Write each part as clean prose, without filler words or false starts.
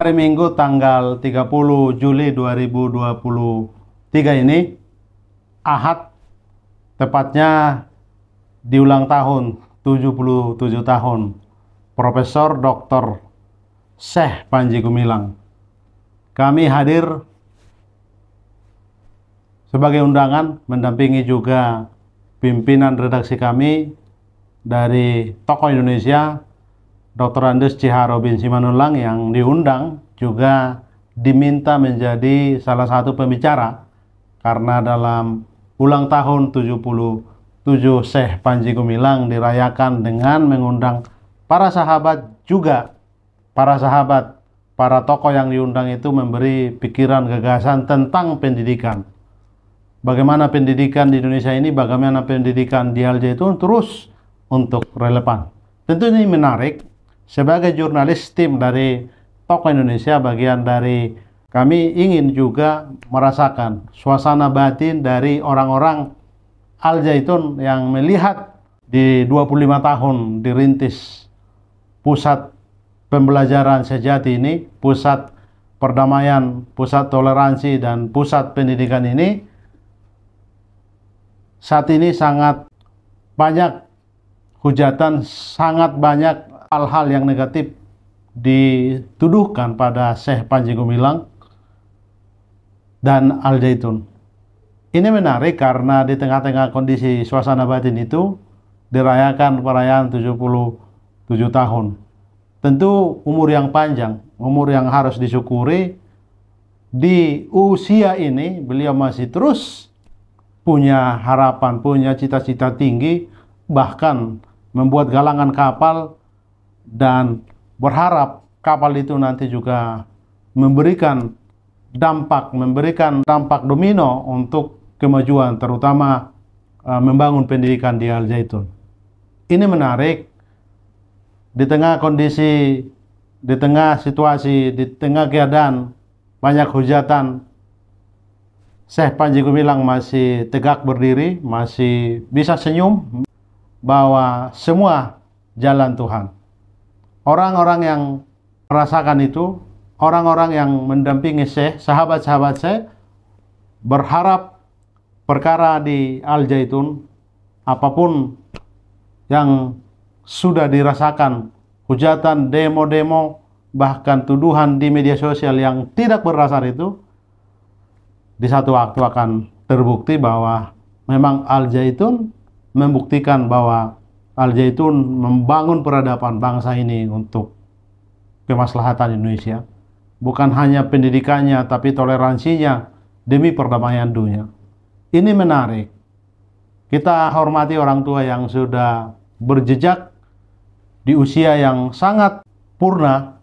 Hari Minggu tanggal 30 Juli 2023 ini, Ahad, tepatnya di ulang tahun 77 tahun Profesor Dr. Syekh Panji Gumilang. Kami hadir sebagai undangan, mendampingi juga pimpinan redaksi kami dari tokoh Indonesia, Dr. Andes C. H. Robin Simanunlang, yang diundang juga diminta menjadi salah satu pembicara karena dalam ulang tahun 77 Syekh Panji Gumilang dirayakan dengan mengundang para sahabat juga. Para sahabat, para tokoh yang diundang itu memberi pikiran gagasan tentang pendidikan. Bagaimana pendidikan di Indonesia ini, bagaimana pendidikan di Al Zaitun terus untuk relevan. Tentu ini menarik. Sebagai jurnalis tim dari tokoh Indonesia, bagian dari kami ingin juga merasakan suasana batin dari orang-orang Al Zaitun yang melihat di 25 tahun dirintis pusat pembelajaran sejati ini, pusat perdamaian, pusat toleransi, dan pusat pendidikan ini. Saat ini sangat banyak hujatan, sangat banyak hal-hal yang negatif dituduhkan pada Syekh Panji Gumilang dan Al Zaitun. Ini menarik karena di tengah-tengah kondisi suasana batin itu dirayakan perayaan 77 tahun. Tentu umur yang panjang, umur yang harus disyukuri. Di usia ini beliau masih terus punya harapan, punya cita-cita tinggi, bahkan membuat galangan kapal dan berharap kapal itu nanti juga memberikan dampak domino untuk kemajuan, terutama membangun pendidikan di Al Zaitun. Ini menarik di tengah kondisi, di tengah situasi, di tengah keadaan banyak hujatan, Syekh Panji Gumilang masih tegak berdiri, masih bisa senyum bahwa semua jalan Tuhan. Orang-orang yang merasakan itu, orang-orang yang mendampingi Syekh, sahabat-sahabat Syekh, berharap perkara di Al Zaitun, apapun yang sudah dirasakan, hujatan, demo-demo, bahkan tuduhan di media sosial yang tidak berdasar itu, di satu waktu akan terbukti bahwa memang Al Zaitun membuktikan bahwa Al Zaitun membangun peradaban bangsa ini untuk kemaslahatan Indonesia. Bukan hanya pendidikannya, tapi toleransinya demi perdamaian dunia. Ini menarik. Kita hormati orang tua yang sudah berjejak di usia yang sangat purna.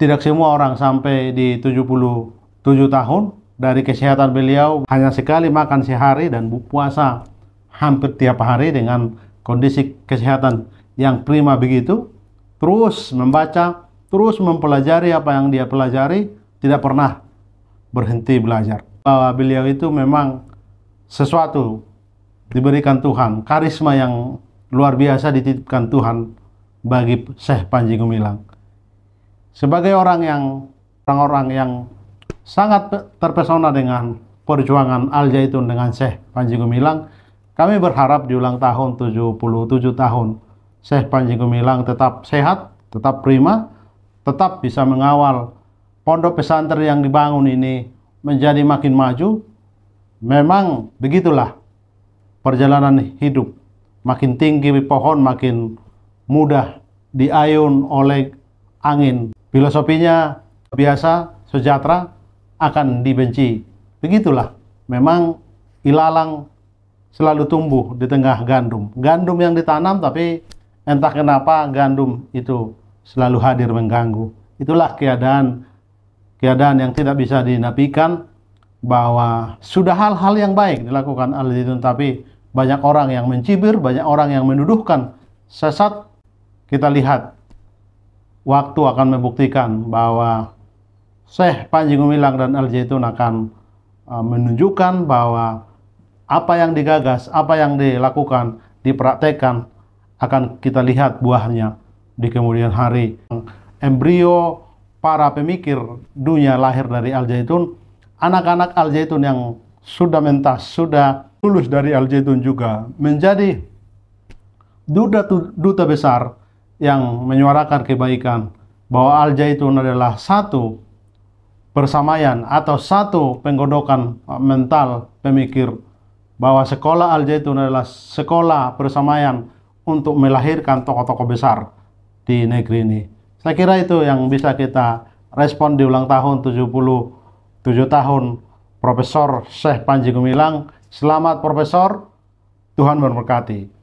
Tidak semua orang sampai di 77 tahun. Dari kesehatan beliau, hanya sekali makan sehari dan puasa hampir tiap hari dengan kondisi kesehatan yang prima begitu. Terus membaca, terus mempelajari apa yang dia pelajari, tidak pernah berhenti belajar. Bahwa beliau itu memang sesuatu diberikan Tuhan, karisma yang luar biasa dititipkan Tuhan bagi Syekh Panji Gumilang. Sebagai orang-orang yang sangat terpesona dengan perjuangan Al Zaitun dengan Syekh Panji Gumilang, kami berharap di ulang tahun 77 tahun Syekh Panji Gumilang tetap sehat, tetap prima, tetap bisa mengawal pondok pesantren yang dibangun ini menjadi makin maju. Memang begitulah perjalanan hidup. Makin tinggi pohon, makin mudah diayun oleh angin. Filosofinya biasa, sejahtera akan dibenci. Begitulah. Memang ilalang selalu tumbuh di tengah gandum. Gandum yang ditanam, tapi entah kenapa gandum itu selalu hadir mengganggu. Itulah keadaan yang tidak bisa dinafikan, bahwa sudah hal-hal yang baik dilakukan Al Zaitun, tapi banyak orang yang mencibir, banyak orang yang menuduhkan sesat. Kita lihat waktu akan membuktikan bahwa Syekh Panji Gumilang dan Al Zaitun akan menunjukkan bahwa apa yang digagas, apa yang dilakukan, dipraktekkan, akan kita lihat buahnya di kemudian hari. Embrio para pemikir dunia lahir dari Al Zaitun, anak-anak Al Zaitun yang sudah mentas, sudah lulus dari Al Zaitun juga menjadi duta besar yang menyuarakan kebaikan, bahwa Al Zaitun adalah satu persamaian atau satu penggodokan mental pemikir, bahwa sekolah Al Zaitun adalah sekolah persamaian untuk melahirkan tokoh-tokoh besar di negeri ini. Saya kira itu yang bisa kita respon di ulang tahun 77 tahun Profesor Syekh Panji Gumilang. Selamat Profesor, Tuhan memberkati.